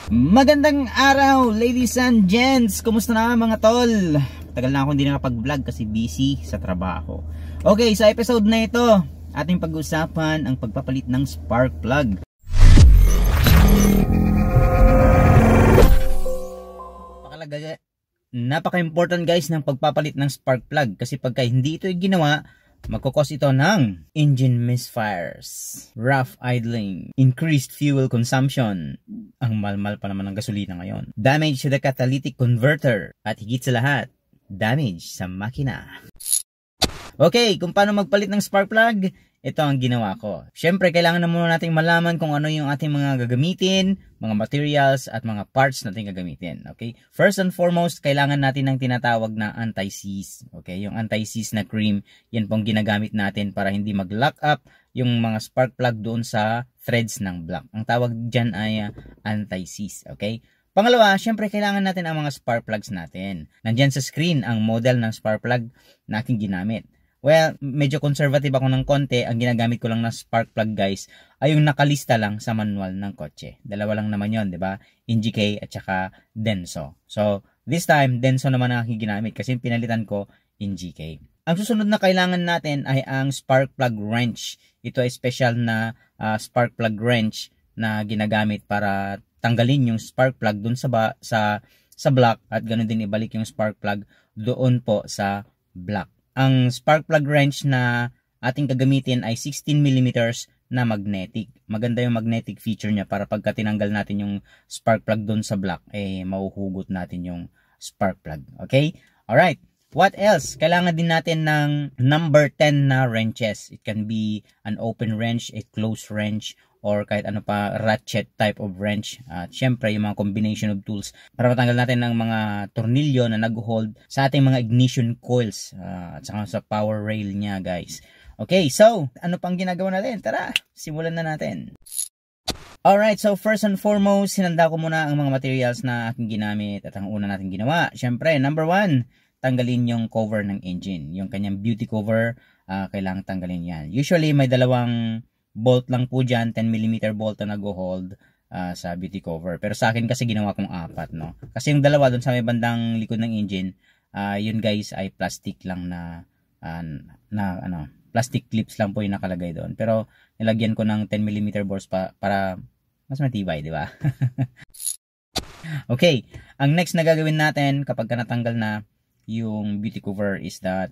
Magandang araw ladies and gents, kumusta na mga tol? Tagal na ako hindi nakapag-vlog kasi busy sa trabaho. Okay, sa episode na ito, ating pag-usapan ang pagpapalit ng spark plug. Napaka-important guys ng pagpapalit ng spark plug kasi pagka hindi ito ginawa, magkukos ito ng engine misfires, rough idling, increased fuel consumption, ang mahal pa naman ng gasolina ngayon, damage to the catalytic converter, at higit sa lahat, damage sa makina. Okay, kung paano magpalit ng spark plug, ito ang ginawa ko. Siyempre, kailangan na muna nating malaman kung ano yung ating mga gagamitin, mga materials, at mga parts natin gagamitin. Okay? First and foremost, kailangan natin ng tinatawag na anti-seize. Okay? Yung anti-seize na cream, yan pong ginagamit natin para hindi mag-lock up yung mga spark plug doon sa threads ng block. Ang tawag dyan ay anti-seize. Okay? Pangalawa, syempre kailangan natin ang mga spark plugs natin. Nandyan sa screen ang model ng spark plug na aking ginamit. Well, medyo conservative ako ng konti. Ang ginagamit ko lang na spark plug guys ay yung nakalista lang sa manual ng kotse. Dalawa lang naman yon, di ba? NGK at saka Denso. So, this time, Denso naman ang aking ginamit kasi pinalitan ko NGK. Ang susunod na kailangan natin ay ang spark plug wrench. Ito ay special na spark plug wrench na ginagamit para tanggalin yung spark plug dun sa block at ganoon din ibalik yung spark plug doon po sa block. Ang spark plug wrench na ating gagamitin ay 16mm na magnetic. Maganda yung magnetic feature niya para pagka tinanggal natin yung spark plug doon sa block, mahuhugot natin yung spark plug. Okay? Alright. What else? Kailangan din natin ng number 10 na wrenches. It can be an open wrench, a closed wrench, or kahit ano pa, ratchet type of wrench. At syempre, yung mga combination of tools para matanggal natin ng mga tornilyo na nag-hold sa ating mga ignition coils at saka sa power rail niya, guys. Okay, so, ano pang ginagawa natin? Tara, simulan na natin. Alright, so first and foremost, sinanda ko muna ang mga materials na aking ginamit at ang una natin ginawa. Syempre, number 1, tanggalin yung cover ng engine. Yung kanyang beauty cover, kailangan tanggalin yan. Usually, may dalawang bolt lang po dyan, 10mm bolt na nag-hold sa beauty cover. Pero sa akin kasi ginawa kong 4, no? Kasi yung dalawa doon sa may bandang likod ng engine, yun guys ay plastic lang na plastic clips lang po yung nakalagay doon. Pero nilagyan ko ng 10mm bolts para mas matibay, di ba? Okay, ang next na gagawin natin kapag natanggal na yung beauty cover is that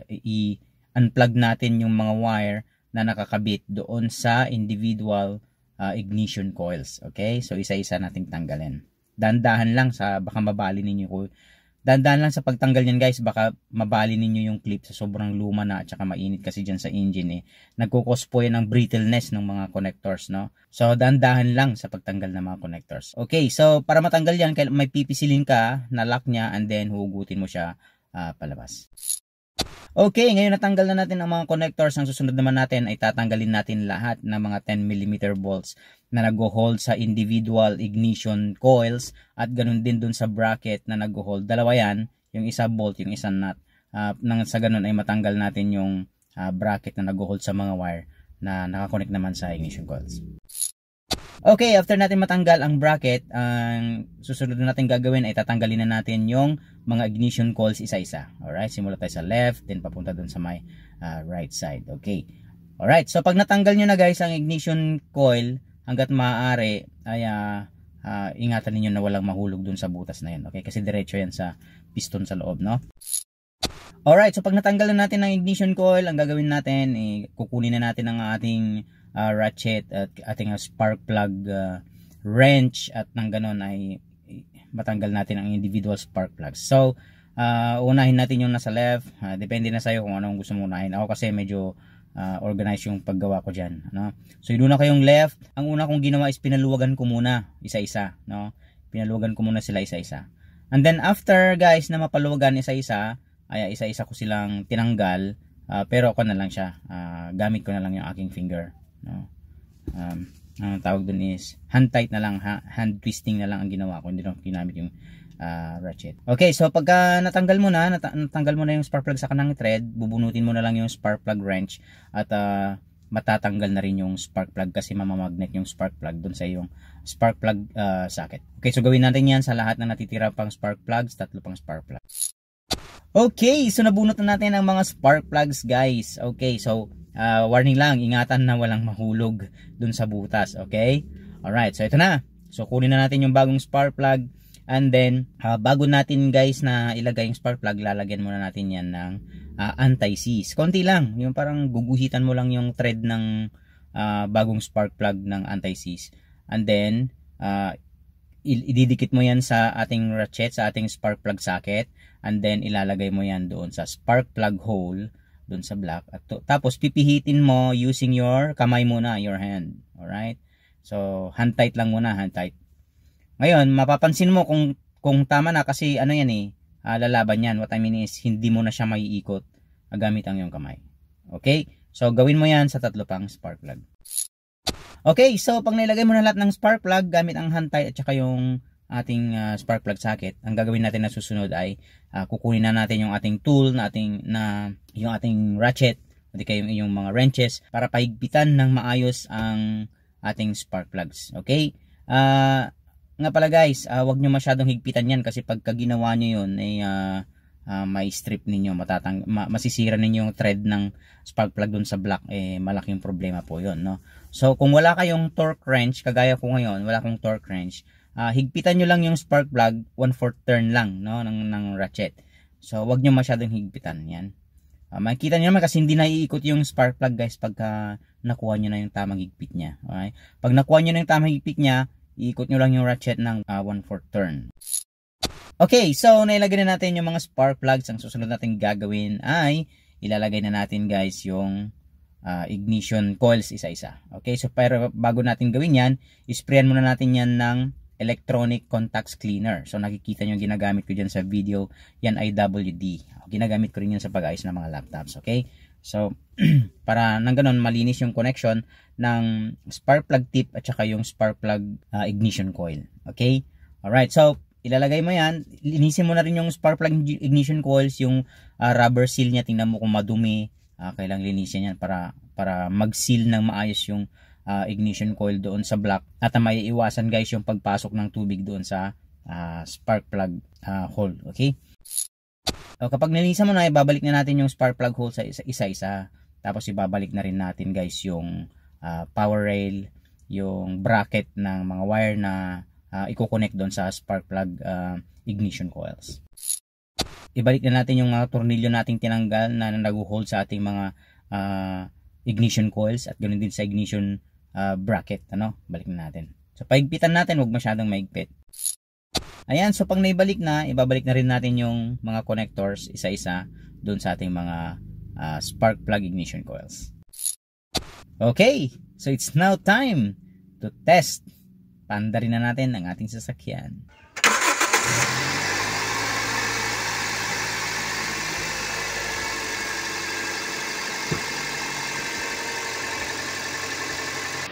i-unplug natin yung mga wire na nakakabit doon sa individual ignition coils. Okay? So, isa-isa nating tanggalin. Dandahan lang baka mabali ninyo ko. Dandahan lang sa pagtanggal niyan guys, baka mabali ninyo yung clip sa sobrang luma na at saka mainit kasi dyan sa engine Nagkukos po yan ng brittleness ng mga connectors, no? So, dandahan lang sa pagtanggal ng mga connectors. Okay, so para matanggal yan, may pipisilin ka na lock niya and then hugutin mo siya palabas. Okay, ngayon natanggal na natin ang mga connectors. Ang susunod naman natin ay tatanggalin natin lahat ng mga 10mm bolts na nag-hold sa individual ignition coils at ganun din dun sa bracket na nag-hold. Dalawa yan, yung isa bolt, yung isa nut. Nang sa ganun ay matanggal natin yung bracket na nag-hold sa mga wire na nakakonect naman sa ignition coils. Okay, after natin matanggal ang bracket, ang susunod na natin gagawin ay tatanggalin na natin yung mga ignition coils isa-isa. Alright, simula tayo sa left, then papunta dun sa may right side. Okay. Alright, so pag natanggal nyo na guys ang ignition coil, hanggat maaari ay ingatan ninyo na walang mahulog dun sa butas na yun. Okay, kasi diretso yan sa piston sa loob, no? Alright, so pag natanggal na natin ang ignition coil, ang gagawin natin, kukunin na natin ang ating ratchet at ating spark plug wrench at nang ganon ay matanggal natin ang individual spark plugs. So, unahin natin yung nasa left. Depende na sa'yo kung anong gusto mo unahin. Ako kasi medyo organize yung paggawa ko dyan. No? So, inuna ko yung left. Ang una kong ginawa is pinaluwagan ko muna isa-isa. No? Pinaluwagan ko muna sila isa-isa. And then after guys na mapaluwagan isa-isa, ay isa-isa ko silang tinanggal. Pero ako na lang siya. Gamit ko na lang yung aking finger. No? Ang tawag dun is hand tight na lang, hand twisting na lang ang ginawa ko, hindi na ginamit yung ratchet. Okay, so pagka natanggal mo na yung spark plug sa kanang thread, bubunutin mo na lang yung spark plug wrench at matatanggal na rin yung spark plug kasi mamamagnet yung spark plug dun sa yung spark plug socket. Okay, so gawin natin yan sa lahat ng natitira pang spark plugs, 3 pang spark plugs. Okay, so nabunot na natin ang mga spark plugs guys. Okay, so warning lang, ingatan na walang mahulog dun sa butas. Okay, alright, so ito na. So kunin na natin yung bagong spark plug. And then, bago natin guys na ilagay yung spark plug, lalagyan muna natin yan ng anti-seize. Konti lang, yung parang guguhitan mo lang yung thread ng bagong spark plug ng anti-seize. And then, ididikit mo yan sa ating ratchet, sa ating spark plug socket. And then, ilalagay mo yan doon sa spark plug hole, doon sa black. At tapos, pipihitin mo using your kamay muna, your hand. Alright? So, hand tight lang muna, hand tight. Ngayon, mapapansin mo kung tama na kasi ano yan lalaban yan. What I mean is, hindi mo na siya maiikot gamit ang iyong kamay. Okay? So, gawin mo yan sa 3 pang spark plug. Okay, so pag nailagay mo na lahat ng spark plug gamit ang hand tight at saka yung ating spark plug socket, ang gagawin natin na susunod ay kukunin na natin yung ating tool, yung ating ratchet, o di kaya yung mga wrenches para pahigpitan ng maayos ang ating spark plugs. Okay? Nga pala guys, wag nyo masyadong higpitan yan kasi pagka ginawa nyo yun ay may strip ninyo, masisira ninyo yung thread ng spark plug dun sa block, malaking problema po yun, no? So kung wala kayong torque wrench, kagaya ko ngayon, wala akong torque wrench, higpitan nyo lang yung spark plug 1/4 turn lang, no, ng ratchet. So wag nyo masyadong higpitan yan. Makikita nyo naman kasi hindi na iikot yung spark plug guys pagka nakuha nyo na yung tamang higpit nya. Okay? Pag nakuha nyo na yung tamang higpit nya, iikot nyo lang yung ratchet ng 1/4 turn. Okay, so nailagay na natin yung mga spark plugs. Ang susunod natin gagawin ay ilalagay na natin guys yung ignition coils isa-isa. Okay, so pero bago natin gawin yan, isprayan muna natin yan ng electronic contacts cleaner. So nakikita nyo ginagamit ko dyan sa video, yan ay WD. Ginagamit ko rin yan sa pag-ayos ng mga laptops. Okay, so para nang ganun malinis yung connection ng spark plug tip at saka yung spark plug ignition coil. Okay? Alright, so ilalagay mo yan. Linisin mo na rin yung spark plug ignition coils, yung rubber seal niya. Tingnan mo kung madumi. Kailangang linisin yan para mag-seal ng maayos yung ignition coil doon sa block. At maiiwasan guys yung pagpasok ng tubig doon sa spark plug hole. Okay? So, kapag nilinisan mo na, ibabalik na natin yung spark plug hole sa isa-isa. Tapos ibabalik na rin natin guys yung power rail, yung bracket ng mga wire na i-connect doon sa spark plug ignition coils. Ibalik na natin yung mga tornilyo nating tinanggal na nag-hold sa ating mga ignition coils at ganoon din sa ignition bracket. Balik na natin. So paigpitan natin, huwag masyadong maigpit. Ayan, so pag naibalik na, ibabalik na rin natin yung mga connectors isa-isa doon sa ating mga spark plug ignition coils. Okay, so it's now time to test. Paandarin na natin ang ating sasakyan.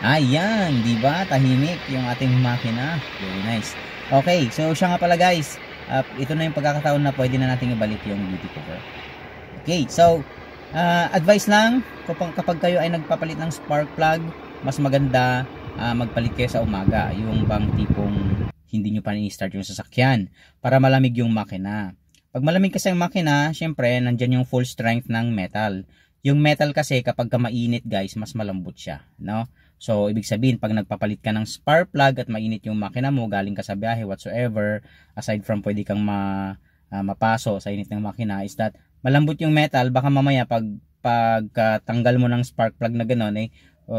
Ayan, di ba? Tahimik yung ating makina. Very nice. Okay, so siya nga pala guys. Ito na yung pagkakataon na pwede na natin ibalik yung duty cover. Okay, so advice lang kapag kayo ay nagpapalit ng spark plug, mas maganda magpalit kayo sa umaga, yung bang tipong hindi nyo pa ni-start yung sasakyan para malamig yung makina. Pag malamig kasi yung makina, syempre nandyan yung full strength ng metal. Yung metal kasi kapag mainit guys, mas malambot siya, no? So ibig sabihin pag nagpapalit ka ng spark plug at mainit yung makina mo, galing ka sa biyahe whatsoever, aside from pwede kang mapaso sa init ng makina, is that malambot yung metal. Baka mamaya pagtanggal mo ng spark plug na gano'n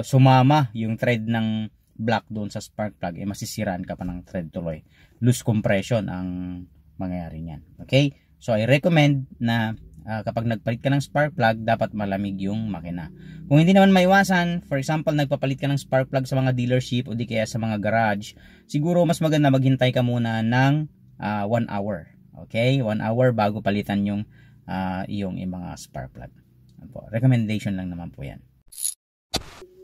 sumama yung thread ng block doon sa spark plug, masisiraan ka pa ng thread tuloy. Loose compression ang mangyayari niyan. Okay? So I recommend na kapag nagpalit ka ng spark plug, dapat malamig yung makina. Kung hindi naman maiwasan, for example, nagpapalit ka ng spark plug sa mga dealership o di kaya sa mga garage, siguro mas maganda maghintay ka muna ng 1 hour. Okay? 1 hour bago palitan yung mga spark plug. Recommendation lang naman po yan.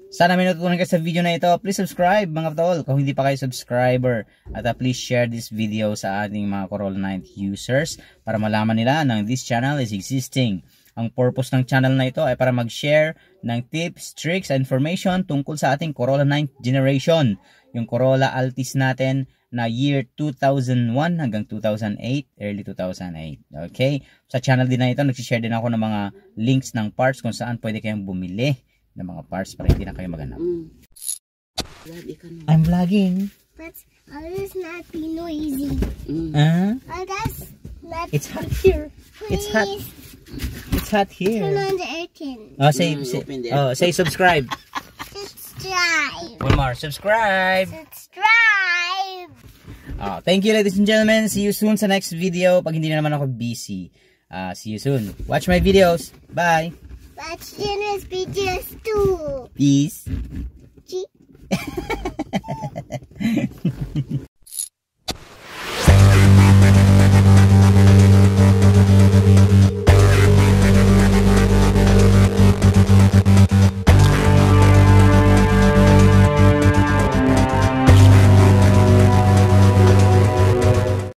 Sana may natutunan kayo sa video na ito. Please subscribe mga tol kung hindi pa kayo subscriber. At please share this video sa ating mga Corolla 9 users para malaman nila na this channel is existing. Ang purpose ng channel na ito ay para mag-share ng tips, tricks, and information tungkol sa ating Corolla 9th generation. Yung Corolla Altis natin na year 2001 hanggang 2008, early 2008. Okay? Sa channel din na ito, nagsishare din ako ng mga links ng parts kung saan pwede kayong bumili ng mga parts para hindi na kayo maghanap. I'm vlogging. But let's not be noisy. Let's not. It's hot here. It's hot. It's hot here. Turn on the aircon. Oh, say subscribe. Subscribe. One more. Subscribe. Subscribe. Oh, thank you, ladies and gentlemen. See you soon sa next video. Pag hindi na naman ako busy. See you soon. Watch my videos. Bye. Watch Jenna's videos too. Peace. G